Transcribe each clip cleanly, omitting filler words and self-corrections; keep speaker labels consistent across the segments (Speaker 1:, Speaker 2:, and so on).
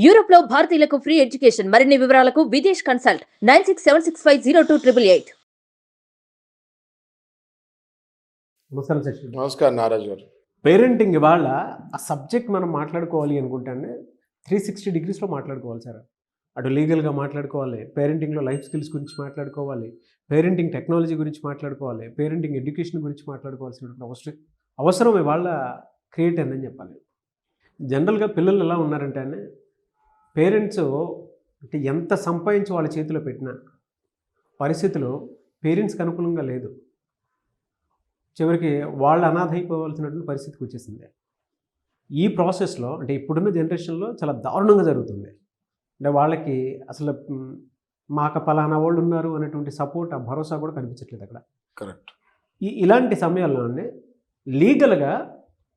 Speaker 1: Europe లో భారతీయులకు free education. మరిన్ని వివరాలకు విదేశ్ కన్సల్ట్ 9676502888.
Speaker 2: నమస్కారం నారాజు గారు.
Speaker 3: పేరెంటింగ్ ఇవాళ ఆ సబ్జెక్ట్ మనం మాట్లాడుకోవాలి అనుకుంటే 360 డిగ్రీస్లో మాట్లాడుకోవాలి సార్. అటు లీగల్గా మాట్లాడుకోవాలి, పేరెంటింగ్లో లైఫ్ స్కిల్స్ గురించి మాట్లాడుకోవాలి, పేరెంటింగ్ టెక్నాలజీ గురించి మాట్లాడుకోవాలి, పేరెంటింగ్ ఎడ్యుకేషన్ గురించి మాట్లాడుకోవాల్సినటువంటి అవసరం ఇవాళ క్రియేట్ అయిందని చెప్పాలి. జనరల్గా పిల్లలు ఎలా ఉన్నారంటే పేరెంట్స్ అంటే ఎంత సంపాదించి వాళ్ళ చేతిలో పెట్టినా పరిస్థితులు పేరెంట్స్కి అనుకూలంగా లేదు. చివరికి వాళ్ళు అనాథ అయిపోవాల్సినటువంటి పరిస్థితికి వచ్చేసింది. ఈ ప్రాసెస్లో అంటే ఇప్పుడున్న జనరేషన్లో చాలా దారుణంగా జరుగుతుంది. అంటే వాళ్ళకి అసలు మాకు పలానా వాళ్ళు ఉన్నారు అనేటువంటి సపోర్ట్, ఆ భరోసా కూడా కనిపించట్లేదు అక్కడ.
Speaker 2: కరెక్ట్.
Speaker 3: ఇలాంటి సమయాల్లోనే లీగల్గా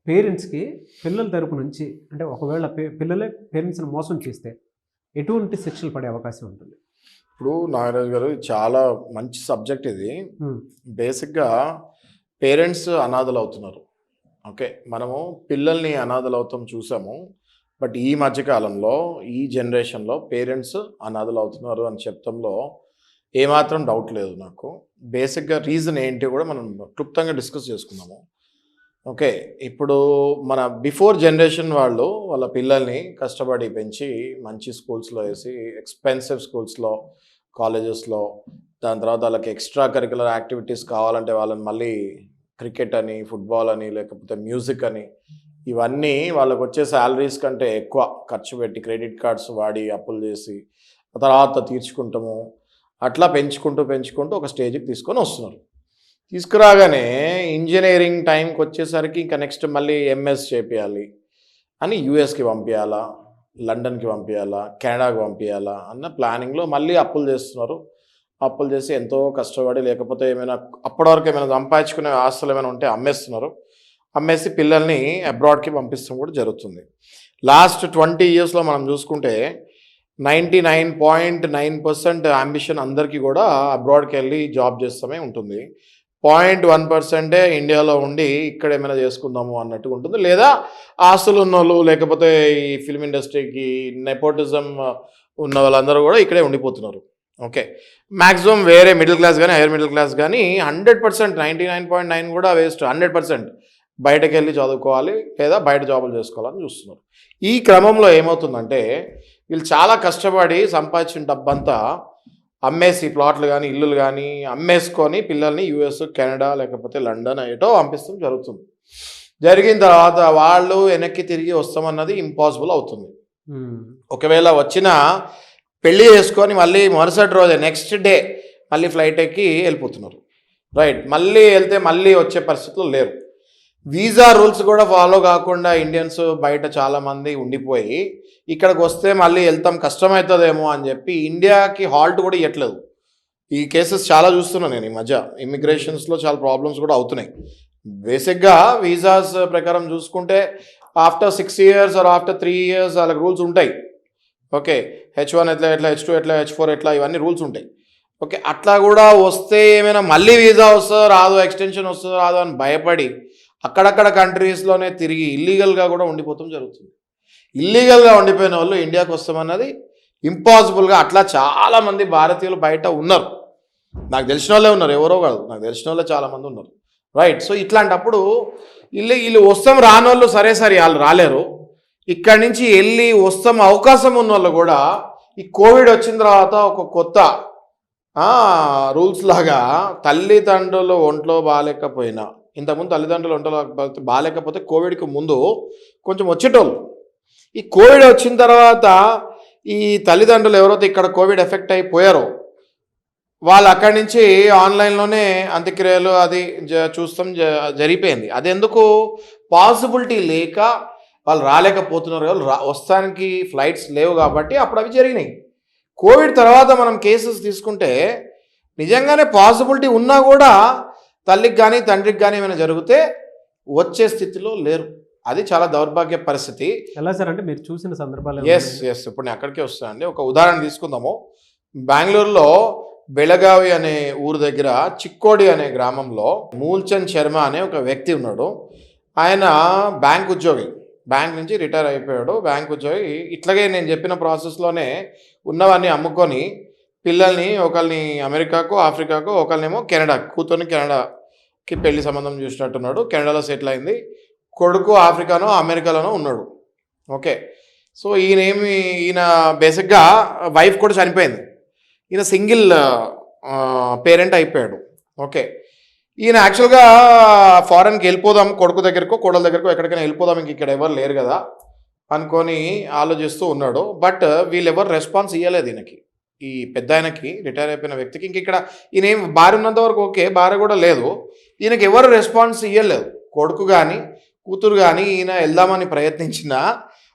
Speaker 3: పేరెంట్స్కి పిల్లల తరపు నుంచి అంటే ఒకవేళ పిల్లలే పేరెంట్స్ని మోసం చేస్తే ఎటువంటి శిక్షలు పడే అవకాశం ఉంటుంది?
Speaker 2: ఇప్పుడు నాగరాజు గారు చాలా మంచి సబ్జెక్ట్ ఇది. బేసిక్గా పేరెంట్స్ అనాథలు అవుతున్నారు. ఓకే, మనము పిల్లల్ని అనాథలు అవుతాం చూసాము. బట్ ఈ మధ్యకాలంలో ఈ జనరేషన్లో పేరెంట్స్ అనాథలు అవుతున్నారు అని చెప్తంలో ఏమాత్రం డౌట్ లేదు నాకు. బేసిక్గా రీజన్ ఏంటి కూడా మనం క్లుప్తంగా డిస్కస్ చేసుకున్నాము. ఓకే, ఇప్పుడు మన బిఫోర్ జనరేషన్ వాళ్ళు వాళ్ళ పిల్లల్ని కష్టపడి పెంచి మంచి స్కూల్స్లో వేసి ఎక్స్పెన్సివ్ స్కూల్స్లో, కాలేజెస్లో, దాని తర్వాత వాళ్ళకి ఎక్స్ట్రా కరికులర్ యాక్టివిటీస్ కావాలంటే వాళ్ళని మళ్ళీ క్రికెట్ అని, ఫుట్బాల్ అని, లేకపోతే మ్యూజిక్ అని, ఇవన్నీ వాళ్ళకు వచ్చే శాలరీస్ కంటే ఎక్కువ ఖర్చు పెట్టి క్రెడిట్ కార్డ్స్ వాడి అప్పులు చేసి తర్వాత తీర్చుకుంటాము. అట్లా పెంచుకుంటూ ఒక స్టేజ్కి తీసుకొని వస్తున్నారు. తీసుకురాగానే ఇంజనీరింగ్ టైంకి వచ్చేసరికి ఇంకా నెక్స్ట్ మళ్ళీ ఎంఎస్ చేపియాలి అని యూఎస్కి పంపించాలా, లండన్కి పంపించాలా, కెనడాకి పంపించాలా అన్న ప్లానింగ్లో మళ్ళీ అప్పులు చేస్తున్నారు. అప్పులు చేసి ఎంతో కష్టపడి లేకపోతే ఏమైనా అప్పటివరకు ఏమైనా సంపాదించుకునే ఆస్తులు ఏమైనా ఉంటే అమ్మేసి పిల్లల్ని అబ్రాడ్కి పంపిస్తాం కూడా జరుగుతుంది. లాస్ట్ 20 ఇయర్స్లో మనం చూసుకుంటే 99.9% అంబిషన్ అందరికీ కూడా అబ్రాడ్కి వెళ్ళి జాబ్ చేస్తామే ఉంటుంది. 0.1% ఇండియాలో ఉండి ఇక్కడ ఏమైనా చేసుకుందాము అన్నట్టుగా ఉంటుంది. లేదా ఆస్తులు ఉన్నోళ్ళు లేకపోతే ఈ ఫిల్మ్ ఇండస్ట్రీకి నెపోటిజం ఉన్న వాళ్ళందరూ కూడా ఇక్కడే ఉండిపోతున్నారు. ఓకే, మ్యాక్సిమం వేరే మిడిల్ క్లాస్ కానీ హైయర్ మిడిల్ క్లాస్ కానీ 100% 99.9 కూడా వేస్ట్. 100% బయటకు వెళ్ళి చదువుకోవాలి లేదా బయట జాబులు చేసుకోవాలని చూస్తున్నారు. ఈ క్రమంలో ఏమవుతుందంటే వీళ్ళు చాలా కష్టపడి సంపాదించిన డబ్బంతా అమ్మేసి ప్లాట్లు కానీ ఇల్లులు కానీ అమ్మేసుకొని పిల్లల్ని యూఎస్, కెనడా లేకపోతే లండన్ ఏటో పంపిస్తాం జరుగుతుంది. జరిగిన తర్వాత వాళ్ళు వెనక్కి తిరిగి వస్తామన్నది ఇంపాసిబుల్ అవుతుంది. ఒకవేళ వచ్చినా పెళ్ళి చేసుకొని మళ్ళీ మరుసటి రోజే నెక్స్ట్ డే మళ్ళీ ఫ్లైట్ ఎక్కి వెళ్ళిపోతున్నారు. రైట్, మళ్ళీ వెళ్తే మళ్ళీ వచ్చే పరిస్థితులు లేరు. వీసా రూల్స్ కూడా ఫాలో కాకుండా ఇండియన్స్ బయట చాలామంది ఉండిపోయి ఇక్కడికి వస్తే మళ్ళీ వెళ్తాం కష్టమవుతుందేమో అని చెప్పి ఇండియాకి హాల్ట్ కూడా ఇవ్వట్లేదు. ఈ కేసెస్ చాలా చూస్తున్నాను నేను ఈ మధ్య. ఇమిగ్రేషన్స్లో చాలా ప్రాబ్లమ్స్ కూడా అవుతున్నాయి. బేసిక్గా వీసాస్ ప్రకారం చూసుకుంటే after 6 years or after 3 years వాళ్ళకి రూల్స్ ఉంటాయి. ఓకే, H1 ఎట్లా, H2 ఎట్లా, H4 ఎట్లా, ఇవన్నీ రూల్స్ ఉంటాయి. ఓకే, అట్లా కూడా వస్తే ఏమైనా మళ్ళీ వీసా వస్తుందో రాదో, ఎక్స్టెన్షన్ వస్తుందో రాదో అని భయపడి అక్కడక్కడ కంట్రీస్లోనే తిరిగి ఇల్లీగల్గా కూడా ఉండిపోతాం జరుగుతుంది. ఇల్లీగల్గా ఉండిపోయిన వాళ్ళు ఇండియాకి వస్తామన్నది ఇంపాసిబుల్గా. అట్లా చాలామంది భారతీయులు బయట ఉన్నారు. నాకు తెలిసిన వాళ్ళే ఉన్నారు, ఎవరో కాదు, నాకు తెలిసిన వాళ్ళే చాలామంది ఉన్నారు. రైట్, సో ఇట్లాంటప్పుడు వీళ్ళు వస్తాం రానోళ్ళు సరే వాళ్ళు రాలేరు. ఇక్కడి నుంచి వెళ్ళి వస్తాం అవకాశం ఉన్న వాళ్ళు కూడా ఈ కోవిడ్ వచ్చిన తర్వాత ఒక కొత్త రూల్స్ లాగా తల్లిదండ్రులు ఒంట్లో బాగాలేకపోయినా, ఇంతకుముందు తల్లిదండ్రులు ఒంట్లో బాగాలేకపోతే కోవిడ్కి ముందు కొంచెం వచ్చేటోళ్ళు. ఈ కోవిడ్ వచ్చిన తర్వాత ఈ తల్లిదండ్రులు ఎవరైతే ఇక్కడ కోవిడ్ ఎఫెక్ట్ అయిపోయారో వాళ్ళు అక్కడి నుంచి ఆన్లైన్లోనే అంత్యక్రియలు అది చూస్తాం జరిగిపోయింది. అది ఎందుకు పాసిబిలిటీ లేక వాళ్ళు రాలేకపోతున్నారు. వాళ్ళు వస్తానికి ఫ్లైట్స్ లేవు కాబట్టి అప్పుడు అవి జరిగినాయి. కోవిడ్ తర్వాత మనం కేసెస్ తీసుకుంటే నిజంగానే పాసిబిలిటీ ఉన్నా కూడా తల్లికి కానీ తండ్రికి కానీ ఏమైనా జరిగితే వచ్చే స్థితిలో లేరు. అది చాలా దౌర్భాగ్య పరిస్థితి.
Speaker 3: ఎలా సార్ అంటే మీరు చూసిన సందర్భాలు?
Speaker 2: ఎస్ ఇప్పుడు నేను అక్కడికే వస్తానండి. ఒక ఉదాహరణ తీసుకుందాము. బెంగళూరులో బెళగావి అనే ఊరు దగ్గర చిక్కోడి అనే గ్రామంలో మూల్చంద్ శర్మ అనే ఒక వ్యక్తి ఉన్నాడు. ఆయన బ్యాంక్ ఉద్యోగి. బ్యాంక్ నుంచి రిటైర్ అయిపోయాడు. బ్యాంక్ ఉద్యోగి. ఇట్లాగే నేను చెప్పిన ప్రాసెస్లోనే ఉన్నవన్నీ అమ్ముకొని పిల్లల్ని ఒకరిని అమెరికాకు, ఆఫ్రికాకు, ఒకరినేమో కెనడా, కూతుర్ని కెనడాకి పెళ్లి సంబంధం చూసినట్టున్నాడు. కెనడాలో సెటిల్ అయింది. కొడుకు ఆఫ్రికానో అమెరికాలోనో ఉన్నాడు. ఓకే. సో ఈయన బేసిక్గా వైఫ్ కూడా చనిపోయింది. ఈయన సింగిల్ పేరెంట్ అయిపోయాడు. ఓకే. ఈయన యాక్చువల్గా ఫారెన్కి వెళ్ళిపోదాం, కొడుకు దగ్గరకో కోడల దగ్గరకో ఎక్కడికైనా వెళ్ళిపోదాం, ఇంక ఇక్కడ ఎవరు లేరు కదా అనుకొని ఆలోచిస్తూ ఉన్నాడు. బట్ వీళ్ళెవరు రెస్పాన్స్ ఇవ్వలేదు ఈయనకి, ఈ పెద్ద ఆయనకి, రిటైర్ అయిపోయిన వ్యక్తికి. ఇంక ఇక్కడ ఈయన ఏం భార్య ఉన్నంత వరకు ఓకే, భార్య కూడా లేదు. ఈయనకి ఎవరు రెస్పాన్స్ ఇవ్వలేదు, కొడుకు కానీ కూతురు కానీ. ఈయన వెళ్దామని ప్రయత్నించినా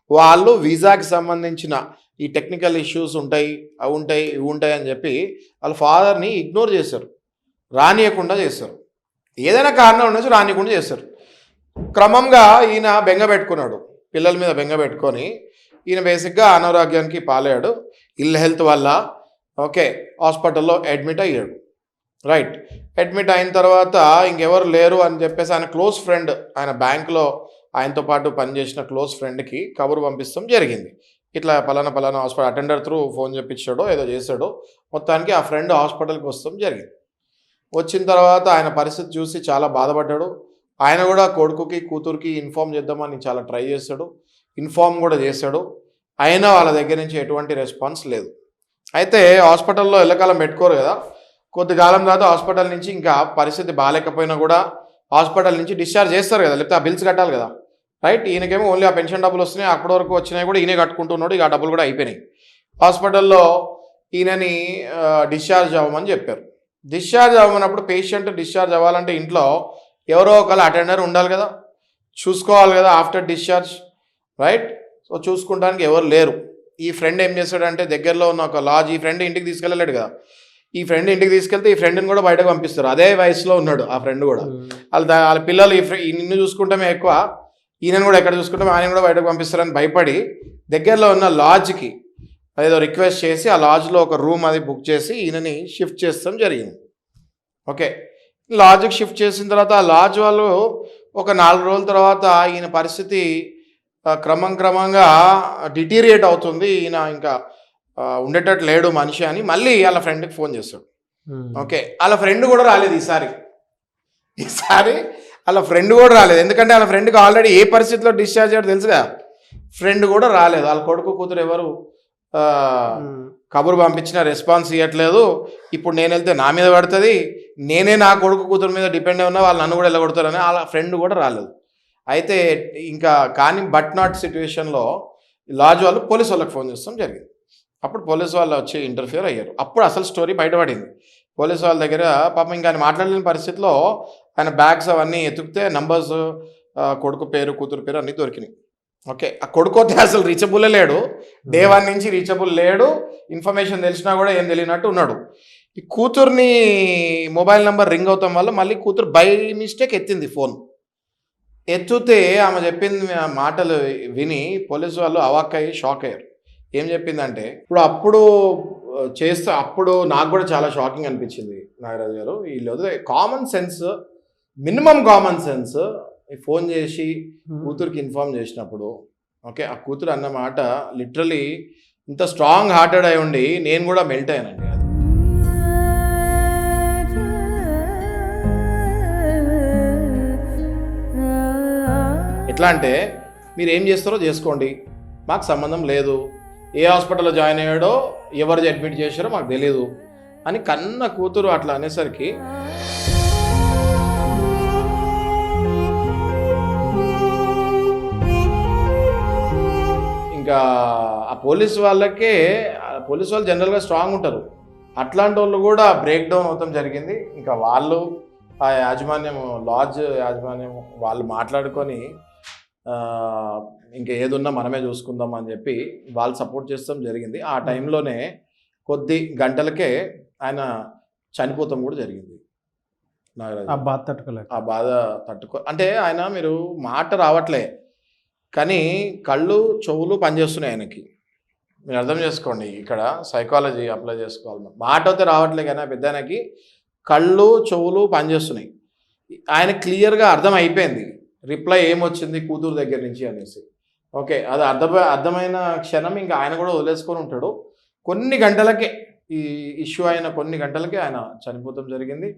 Speaker 2: వాళ్ళు వీసాకి సంబంధించిన ఈ టెక్నికల్ ఇష్యూస్ ఉంటాయి, అవి ఉంటాయి, ఇవి ఉంటాయి అని చెప్పి వాళ్ళ ఫాదర్ని ఇగ్నోర్ చేశారు, రానియకుండా చేశారు. ఏదైనా కారణం ఉండొచ్చు, రానియకుండా చేశారు. క్రమంగా ఈయన బెంగ పెట్టుకున్నాడు, పిల్లల మీద బెంగ పెట్టుకొని ఈయన బేసిక్గా అనారోగ్యానికి పాలయ్యాడు. ఇల్ హెల్త్ వల్ల ఓకే హాస్పిటల్లో అడ్మిట్ అయ్యాడు. రైట్. అడ్మిట్ అయిన తర్వాత ఇంకెవరు లేరు అని చెప్పేసి ఆయన క్లోజ్ ఫ్రెండ్, ఆయన బ్యాంక్లో ఆయనతో పాటు పనిచేసిన క్లోజ్ ఫ్రెండ్కి కబురు పంపిస్తాం జరిగింది. ఇట్లా పలానా హాస్పిటల్ అటెండర్ త్రూ ఫోన్ చెప్పించాడో ఏదో చేశాడో, మొత్తానికి ఆ ఫ్రెండ్ హాస్పిటల్కి వస్తాం జరిగింది. వచ్చిన తర్వాత ఆయన పరిస్థితి చూసి చాలా బాధపడ్డాడు. ఆయన కూడా కొడుకుకి కూతురికి ఇన్ఫామ్ చేద్దామని చాలా ట్రై చేశాడు, ఇన్ఫామ్ కూడా చేశాడు. అయినా వాళ్ళ దగ్గర నుంచి ఎటువంటి రెస్పాన్స్ లేదు. అయితే హాస్పిటల్లో ఎల్లకాలం పెట్టుకోరు కదా, కొద్ది కాలం తర్వాత హాస్పిటల్ నుంచి ఇంకా పరిస్థితి బాగాలేకపోయినా కూడా హాస్పిటల్ నుంచి డిశ్చార్జ్ చేస్తారు కదా, లేకపోతే ఆ బిల్స్ కట్టాలి కదా. రైట్. ఈయనకేమో ఓన్లీ ఆ పెన్షన్ డబ్బులు వస్తున్నాయి, అప్పటి వరకు వచ్చినాయి కూడా ఈయనే కట్టుకుంటున్నాడు. ఇక ఆ డబ్బులు కూడా అయిపోయినాయి. హాస్పిటల్లో ఈయనని డిశ్చార్జ్ అవ్వమని చెప్పారు. డిశ్చార్జ్ అవ్వమన్నప్పుడు పేషెంట్ డిశ్చార్జ్ అవ్వాలంటే ఇంట్లో ఎవరో ఒకళ్ళు అటెండర్ ఉండాలి కదా, చూసుకోవాలి కదా ఆఫ్టర్ డిశ్చార్జ్. రైట్. సో చూసుకుంటానికి ఎవరు లేరు. ఈ ఫ్రెండ్ ఏం చేస్తాడంటే దగ్గరలో ఉన్న ఒక లాడ్జ్, ఈ ఫ్రెండ్ ఇంటికి తీసుకెళ్ళలేడు కదా, ఈ ఫ్రెండ్ ఇంటికి తీసుకెళ్తే ఈ ఫ్రెండ్ని కూడా బయటకు పంపిస్తారు. అదే వయసులో ఉన్నాడు ఆ ఫ్రెండ్ కూడా. వాళ్ళ పిల్లలు నిన్ను చూసుకుంటామే ఎక్కువ, ఈయనను కూడా ఎక్కడ చూసుకుంటాం, ఆయన కూడా బయటకు పంపిస్తారని భయపడి దగ్గరలో ఉన్న లాడ్జ్కి ఏదో రిక్వెస్ట్ చేసి ఆ లాడ్జ్లో ఒక రూమ్ అది బుక్ చేసి ఈయనని షిఫ్ట్ చేస్తాం జరిగింది. ఓకే. లాడ్జ్కి షిఫ్ట్ చేసిన తర్వాత ఆ లాడ్జ్ వాళ్ళు ఒక 4 రోజుల తర్వాత ఈయన పరిస్థితి క్రమంగా డిటీరియేట్ అవుతుంది, ఈయన ఇంకా ఉండేటట్టు లేడు మనిషి అని మళ్ళీ వాళ్ళ ఫ్రెండ్కి ఫోన్ చేస్తాడు. ఓకే. వాళ్ళ ఫ్రెండ్ కూడా రాలేదు ఈసారి వాళ్ళ ఫ్రెండ్ కూడా రాలేదు. ఎందుకంటే వాళ్ళ ఫ్రెండ్కి ఆల్రెడీ ఏ పరిస్థితిలో డిశ్చార్జ్ అయ్యాడు తెలుసుగా. ఫ్రెండ్ కూడా రాలేదు. వాళ్ళ కొడుకు కూతురు ఎవరు కబురు పంపించిన రెస్పాన్స్ ఇవ్వట్లేదు. ఇప్పుడు నేను వెళ్తే నా మీద పడుతుంది, నేనే నా కొడుకు కూతురు మీద డిపెండ్ ఉన్నా, వాళ్ళు నన్ను కూడా వెళ్ళగొడతారని వాళ్ళ ఫ్రెండ్ కూడా రాలేదు. అయితే ఇంకా కానీ బట్ నాట్ సిచ్యువేషన్లో లాడ్జ్ వాళ్ళు పోలీసు వాళ్ళకి ఫోన్ చేస్తాం జరిగింది. అప్పుడు పోలీసు వాళ్ళు వచ్చి ఇంటర్ఫియర్ అయ్యారు. అప్పుడు అసలు స్టోరీ బయటపడింది. పోలీసు వాళ్ళ దగ్గర పాపం ఇంకా ఆయన మాట్లాడలేని పరిస్థితిలో ఆయన బ్యాగ్స్ అవన్నీ ఎత్తుకితే నంబర్స్, కొడుకు పేరు కూతురు పేరు అన్నీ దొరికినాయి. ఓకే. ఆ కొడుకు అయితే అసలు రీచబుల్ లేడు, డే 1 నుంచి రీచబుల్ లేడు, ఇన్ఫర్మేషన్ తెలిసినా కూడా ఏం తెలియనట్టు ఉన్నాడు. ఈ కూతుర్ని మొబైల్ నెంబర్ రింగ్ అవుతాం వల్ల మళ్ళీ కూతురు బై మిస్టేక్ ఎత్తింది ఫోన్. ఎత్తుతే ఆమె చెప్పింది మాటలు విని పోలీసు వాళ్ళు అవాక్కయ్యి షాక్ అయ్యారు. ఏం చెప్పిందంటే అప్పుడు నాకు కూడా చాలా షాకింగ్ అనిపించింది నాగరాజు గారు. వీళ్ళు common sense, minimum common sense phone చేసి కూతురికి ఇన్ఫార్మ్ చేసినప్పుడు ఓకే ఆ కూతురు అన్న మాట లిటరలీ ఇంత స్ట్రాంగ్ హార్టెడ్ అయి ఉండి నేను కూడా మెల్ట్ అయ్యానండి. ఎట్లా అంటే మీరు ఏం చేస్తారో చేసుకోండి, మాకు సంబంధం లేదు, ఏ హాస్పిటల్లో జాయిన్ అయ్యాడో ఎవరు అడ్మిట్ చేశారో మాకు తెలియదు అని కన్న కూతురు అట్లా అనేసరికి ఇంకా ఆ పోలీస్ వాళ్ళు జనరల్గా స్ట్రాంగ్ ఉంటారు, అట్లాంటి వాళ్ళు కూడా బ్రేక్ డౌన్ అవుతాం జరిగింది. ఇంకా వాళ్ళు ఆ యాజమాన్యం, లాడ్జ్ యాజమాన్యం వాళ్ళు మాట్లాడుకొని ఇంకా ఏదున్నా మనమే చూసుకుందాం అని చెప్పి వాళ్ళు సపోర్ట్ చేస్తాం జరిగింది. ఆ టైంలోనే కొద్ది గంటలకే ఆయన చనిపోతాం కూడా జరిగింది.
Speaker 3: ఆ
Speaker 2: బాధ అంటే ఆయన మీరు మాట రావట్లే కానీ కళ్ళు చెవులు పనిచేస్తున్నాయి ఆయనకి. మీరు అర్థం చేసుకోండి, ఇక్కడ సైకాలజీ అప్లై చేసుకోవాలి. మాట అయితే రావట్లే కానీ పెద్ద ఆయనకి కళ్ళు చెవులు పనిచేస్తున్నాయి. ఆయన క్లియర్గా అర్థం అయిపోయింది రిప్లై ఏమొచ్చింది కూతురు దగ్గర నుంచి అనేసి. ఓకే. అది అర్థమైన క్షణం ఇంకా ఆయన కూడా వదిలేసుకొని ఉంటాడు. కొన్ని గంటలకే ఈ ఇష్యూ అయిన కొన్ని గంటలకే ఆయన చనిపోవడం జరిగింది.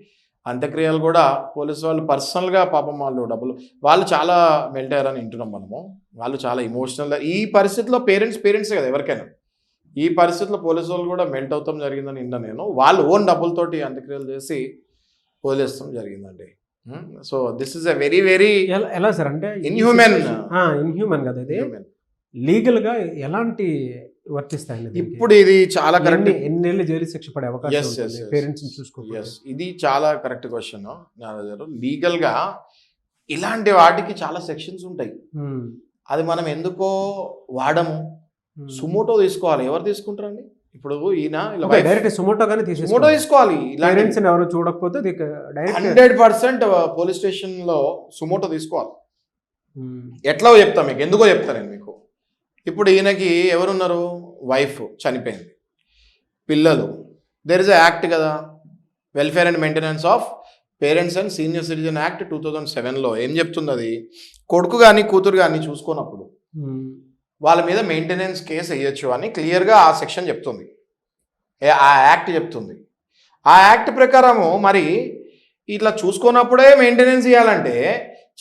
Speaker 2: అంత్యక్రియలు కూడా పోలీసు వాళ్ళు పర్సనల్‌గా పాపం వాళ్ళు చాలా మెల్ట్ అయ్యారని వింటున్నాం మనము. వాళ్ళు చాలా ఎమోషనల్‌గా ఈ పరిస్థితిలో పేరెంట్సే కదా ఎవరికైనా. ఈ పరిస్థితిలో పోలీసు వాళ్ళు కూడా మెల్ట్ అవుతాం జరిగిందని విన్నా నేను. వాళ్ళు ఓన్ డబ్బులతోటి అంత్యక్రియలు చేసి వదిలేస్తాం జరిగిందండి. So this is a very very
Speaker 3: ఎలా సార్ అంటే
Speaker 2: ఇన్‌హ్యూమన్
Speaker 3: ఇన్హ్యూమన్ కదా ఇది. లీగల్‌గా ఎలాంటి వర్తిస్తాయండి దీనికి?
Speaker 2: ఇప్పుడు ఇది చాలా కరెక్ట్.
Speaker 3: ఎన్నేళ్ళు జైలు శిక్ష పడే అవకాశం ఉంటుంది పేరెంట్స్ని చూసుకోవాలి.
Speaker 2: ఇది చాలా కరెక్ట్ క్వశ్చన్ నాగారు. లీగల్గా ఇలాంటి వాటికి చాలా సెక్షన్స్ ఉంటాయి. అది మనం ఎందుకో వాడము. సుమోటో తీసుకోవాలి. ఎవరు తీసుకుంటారండి? ఇప్పుడు ఈయన
Speaker 3: డైరెక్ట్ సుమోటో
Speaker 2: తీసుకోవాలి.
Speaker 3: పేరెంట్స్ ఎవరు చూడకపోతే
Speaker 2: 100% పోలీస్ స్టేషన్లో సుమోటో తీసుకోవాలి. ఎట్లా చెప్తా మీకు, ఎందుకో చెప్తా నేను మీకు. ఇప్పుడు ఈయనకి ఎవరున్నారు? వైఫ్ చనిపోయింది, పిల్లలు. దెర్ ఇస్ ఎ యాక్ట్ కదా, welfare and maintenance of parents and senior citizen act 2007లో ఏం చెప్తుంది? అది కొడుకు కానీ కూతురు కానీ చూసుకున్నప్పుడు వాళ్ళ మీద మెయింటెనెన్స్ కేసు వేయచ్చు అని క్లియర్గా ఆ సెక్షన్ చెప్తుంది, ఆ యాక్ట్ చెప్తుంది. ఆ యాక్ట్ ప్రకారము మరి ఇట్లా చూసుకున్నప్పుడే మెయింటెనెన్స్ ఇవ్వాలంటే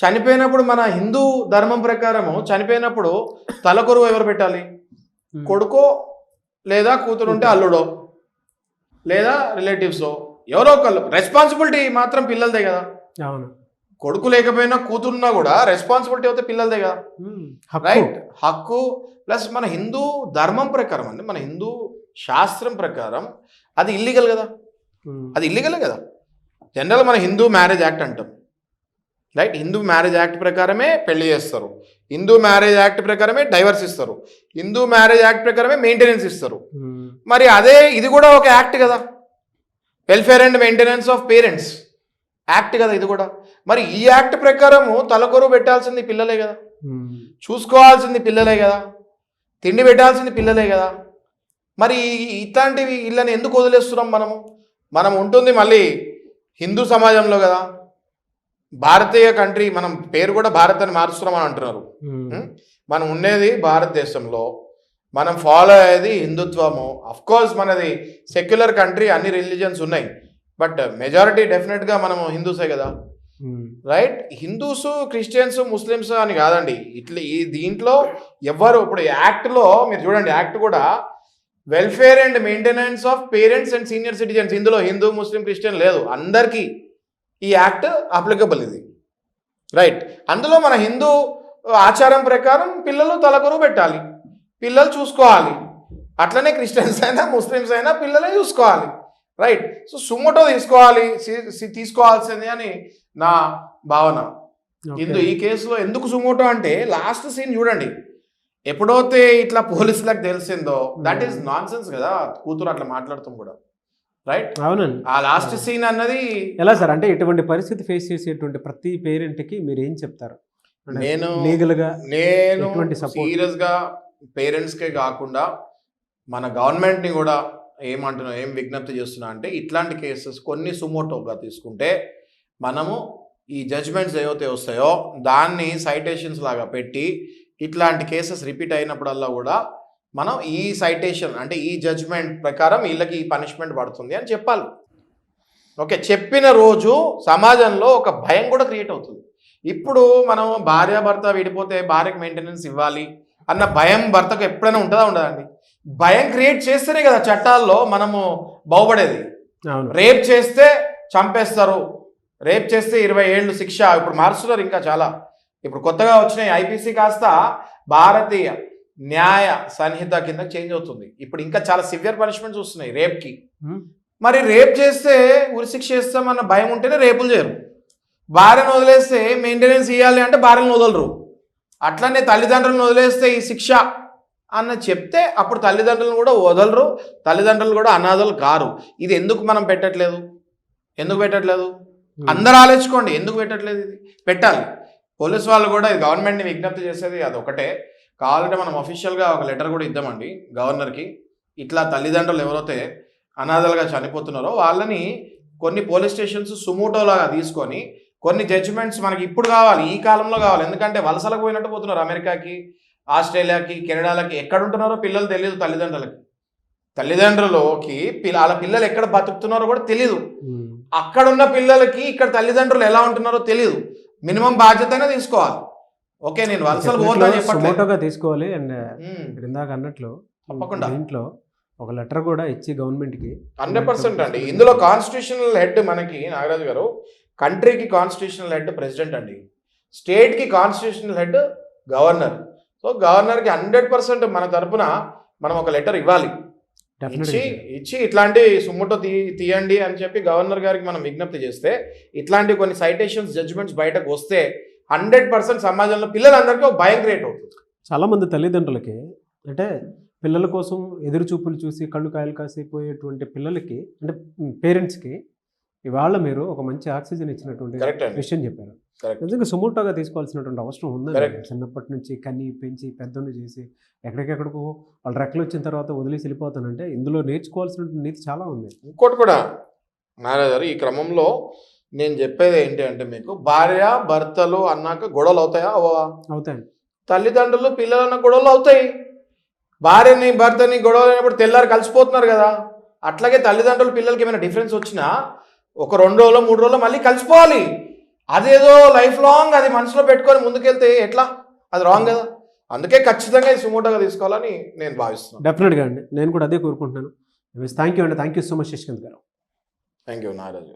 Speaker 2: చనిపోయినప్పుడు మన హిందూ ధర్మం ప్రకారము చనిపోయినప్పుడు తలకొరువు ఎవరు పెట్టాలి? కొడుకో లేదా కూతురు ఉంటే అల్లుడో లేదా రిలేటివ్సో ఎవరో ఒకళ్ళు. రెస్పాన్సిబిలిటీ మాత్రం పిల్లలదే కదా.
Speaker 3: అవును.
Speaker 2: కొడుకు లేకపోయినా కూతురున్నా కూడా రెస్పాన్సిబిలిటీ అయితే పిల్లలదే కదా. రైట్. హక్కు ప్లస్ మన హిందూ ధర్మం ప్రకారం అండి, మన హిందూ శాస్త్రం ప్రకారం అది ఇల్లీగల్ కదా. అది ఇల్లీగలే కదా. జనరల్ మన హిందూ మ్యారేజ్ యాక్ట్ అంటాం. రైట్. హిందూ మ్యారేజ్ యాక్ట్ ప్రకారమే పెళ్లి చేస్తారు, హిందూ మ్యారేజ్ యాక్ట్ ప్రకారమే డైవర్స్ ఇస్తారు, హిందూ మ్యారేజ్ యాక్ట్ ప్రకారమే మెయింటెనెన్స్ ఇస్తారు. మరి అదే ఇది కూడా ఒక యాక్ట్ కదా, welfare and maintenance of parents act కదా ఇది కూడా. మరి ఈ యాక్ట్ ప్రకారము తలకొరువు పెట్టాల్సింది పిల్లలే కదా, చూసుకోవాల్సింది పిల్లలే కదా, తిండి పెట్టాల్సింది పిల్లలే కదా. మరి ఇట్లాంటివి ఇళ్ళని ఎందుకు వదిలేస్తున్నాం మనం ఉంటుంది మళ్ళీ హిందూ సమాజంలో కదా, భారతీయ కంట్రీ, మనం పేరు కూడా భారత్ అని మారుస్తున్నామని అంటున్నారు. మనం ఉండేది భారతదేశంలో, మనం ఫాలో అయ్యేది హిందుత్వము. అఫ్కోర్స్ మనది సెక్యులర్ కంట్రీ, అన్ని రిలీజియన్స్ ఉన్నాయి, బట్ మెజారిటీ డెఫినెట్గా మనము హిందూసే కదా. రైట్. హిందూస్, క్రిస్టియన్స్, ముస్లిమ్స్ అని కాదండి. ఈ దీంట్లో ఎవరు ఇప్పుడు యాక్ట్లో మీరు చూడండి, యాక్ట్ కూడా welfare and maintenance of parents and senior citizens, ఇందులో హిందూ, ముస్లిం, క్రిస్టియన్ లేదు, అందరికీ ఈ యాక్ట్ అప్లికబుల్ ఇది. రైట్. అందులో మన హిందూ ఆచారం ప్రకారం పిల్లలు తలకొరువు పెట్టాలి, పిల్లలు చూసుకోవాలి. అట్లనే క్రిస్టియన్స్ అయినా ముస్లిమ్స్ అయినా పిల్లలే చూసుకోవాలి. రైట్. సో సుమోటో తీసుకోవాల్సింది అని నా భావన. ఈ కేసులో ఎందుకు సుమోటో అంటే లాస్ట్ సీన్ చూడండి, ఎప్పుడైతే ఇట్లా పోలీసులకు తెలిసిందో దట్ ఈస్ నాన్ సెన్స్ కదా, కూతురు అట్లా మాట్లాడుతాం కూడా. రైట్.
Speaker 3: అవునండి.
Speaker 2: ఆ లాస్ట్ సీన్ అన్నది
Speaker 3: ఎలా సార్ అంటే ఇటువంటి పరిస్థితి ఫేస్ చేసేటువంటి ప్రతి పేరెంట్కి మీరు ఏం చెప్తారు?
Speaker 2: నేను సీరియస్గా పేరెంట్స్కే కాకుండా మన గవర్నమెంట్ని కూడా ఏం విజ్ఞప్తి చేస్తున్నా అంటే, ఇట్లాంటి కేసెస్ కొన్ని సుమోటోగా తీసుకుంటే మనము ఈ జడ్జ్మెంట్స్ ఏవైతే వస్తాయో దాన్ని సైటేషన్స్ లాగా పెట్టి ఇట్లాంటి కేసెస్ రిపీట్ అయినప్పుడల్లా కూడా మనం ఈ సైటేషన్ అంటే ఈ జడ్జ్మెంట్ ప్రకారం వీళ్ళకి ఈ పనిష్మెంట్ పడుతుంది అని చెప్పాలి. ఓకే. చెప్పిన రోజు సమాజంలో ఒక భయం కూడా క్రియేట్ అవుతుంది. ఇప్పుడు మనం భార్యాభర్త విడిపోతే భార్యకు మెయింటెనెన్స్ ఇవ్వాలి అన్న భయం భర్తకు ఎప్పుడైనా ఉంటుందా? ఉండదండి. భయం క్రియేట్ చేస్తేనే కదా చట్టాల్లో మనము బాగుపడేది. రేప్ చేస్తే చంపేస్తారు, రేప్ చేస్తే 20 ఏళ్ళు శిక్ష. ఇప్పుడు మారుస్తున్నారు ఇంకా చాలా. ఇప్పుడు కొత్తగా వచ్చినాయి ఐపీసీ కాస్త భారతీయ న్యాయ సంహిత కింద చేంజ్ అవుతుంది. ఇప్పుడు ఇంకా చాలా సివియర్ పనిష్మెంట్స్ వస్తున్నాయి రేప్కి. మరి రేప్ చేస్తే ఉరిశిక్ష చేస్తామన్న భయం ఉంటేనే రేపులు చేయరు. భార్యను వదిలేస్తే మెయింటెనెన్స్ ఇవ్వాలి అంటే భార్యను వదలరు. అట్లనే తల్లిదండ్రులను వదిలేస్తే ఈ శిక్ష అన్న చెప్తే అప్పుడు తల్లిదండ్రులను కూడా వదలరు, తల్లిదండ్రులు కూడా అనాథలు కారు. ఇది ఎందుకు మనం పెట్టట్లేదు? అందరూ ఆలోచించుకోండి, ఎందుకు పెట్టట్లేదు? ఇది పెట్టాలి. పోలీస్ వాళ్ళు కూడా ఇది గవర్నమెంట్ని విజ్ఞప్తి చేసేది అది ఒకటే. కావాలంటే మనం అఫీషియల్గా ఒక లెటర్ కూడా ఇద్దామండి గవర్నర్కి. ఇట్లా తల్లిదండ్రులు ఎవరైతే అనాథలుగా చనిపోతున్నారో వాళ్ళని కొన్ని పోలీస్ స్టేషన్స్ సుమోటోలాగా తీసుకొని కొన్ని జడ్జిమెంట్స్ మనకి ఇప్పుడు కావాలి, ఈ కాలంలో కావాలి. ఎందుకంటే వలసలకు పోయినట్టు పోతున్నారు అమెరికాకి, ఆస్ట్రేలియాకి, కెనడాలకి ఎక్కడ ఉంటున్నారో పిల్లలు తెలియదు తల్లిదండ్రులకి. తల్లిదండ్రులకి వాళ్ళ పిల్లలు ఎక్కడ బతుకుతున్నారో కూడా తెలియదు. అక్కడున్న పిల్లలకి ఇక్కడ తల్లిదండ్రులు ఎలా ఉంటున్నారో తెలియదు. మినిమం బాధ్యతనే తీసుకోవాలి. ఓకే, నేను వలసలు పోతా చెప్పట్లేదు,
Speaker 3: ఫోటోగా తీసుకోవాలి. అండ్ ఇందాక అన్నట్లు
Speaker 2: తప్పకుండా
Speaker 3: దీంట్లో ఒక లెటర్ కూడా ఇచ్చి గవర్నమెంట్కి
Speaker 2: 100% అండి. ఇందులో కాన్స్టిట్యూషనల్ హెడ్ మనకి నాగరాజు గారు, కంట్రీకి కాన్స్టిట్యూషనల్ హెడ్ ప్రెసిడెంట్ అండి, స్టేట్కి కాన్స్టిట్యూషనల్ హెడ్ గవర్నర్. సో గవర్నర్కి 100% మన తరపున మనం ఒక లెటర్ ఇవ్వాలి. ఇచ్చి ఇట్లాంటి సుమ్ముటో తీయండి అని చెప్పి గవర్నర్ గారికి మనం విజ్ఞప్తి చేస్తే, ఇట్లాంటి కొన్ని సైటేషన్స్, జడ్జిమెంట్స్ బయటకు వస్తే 100% సమాజంలో పిల్లలందరికీ ఒక భయం క్రియేట్ అవుతుంది.
Speaker 3: చాలామంది తల్లిదండ్రులకి అంటే పిల్లల కోసం ఎదురు చూపులు చూసి కళ్ళు కాయలు కాసిపోయేటువంటి పిల్లలకి అంటే పేరెంట్స్కి ఇవాళ మీరు ఒక మంచి ఆక్సిజన్ ఇచ్చినటువంటి విషయం చెప్పారు. నిజంగా సుమోటోగా తీసుకోవాల్సినటువంటి అవసరం ఉందండి. చిన్నప్పటి నుంచి కన్ని పెంచి పెద్దను చేసి ఎక్కడికెక్కడికో వాళ్ళు రెక్కలు వచ్చిన తర్వాత వదిలేసి వెళ్ళిపోతానంటే ఇందులో నేర్చుకోవాల్సిన నీతి చాలా ఉంది.
Speaker 2: ఇంకోటి కూడా నారాయణ గారు, ఈ క్రమంలో నేను చెప్పేది ఏంటి అంటే, మీకు భార్య భర్తలు అన్నాక గొడవలు అవుతాయా?
Speaker 3: అవుతాయి.
Speaker 2: తల్లిదండ్రులు పిల్లలన్న గొడవలు అవుతాయి. భార్యని భర్తని గొడవలు అయినప్పుడు తెల్లారి కలిసిపోతున్నారు కదా. అట్లాగే తల్లిదండ్రులు పిల్లలకి ఏమైనా డిఫరెన్స్ వచ్చినా ఒక 2 రోజులు 3 రోజులు మళ్ళీ కలిసిపోవాలి. అదేదో లైఫ్ లాంగ్ అది మనసులో పెట్టుకొని ముందుకెళ్తే ఎట్లా? అది రాంగ్ కదా. అందుకే ఖచ్చితంగా ఇది సుమోటోగా తీసుకోవాలని నేను భావిస్తున్నాను.
Speaker 3: డెఫినెట్గా అండి, నేను కూడా అదే కోరుకుంటున్నాను. థ్యాంక్ యూ అండి. Thank you so much Shashikanth గారు.
Speaker 2: Thank you Naraju.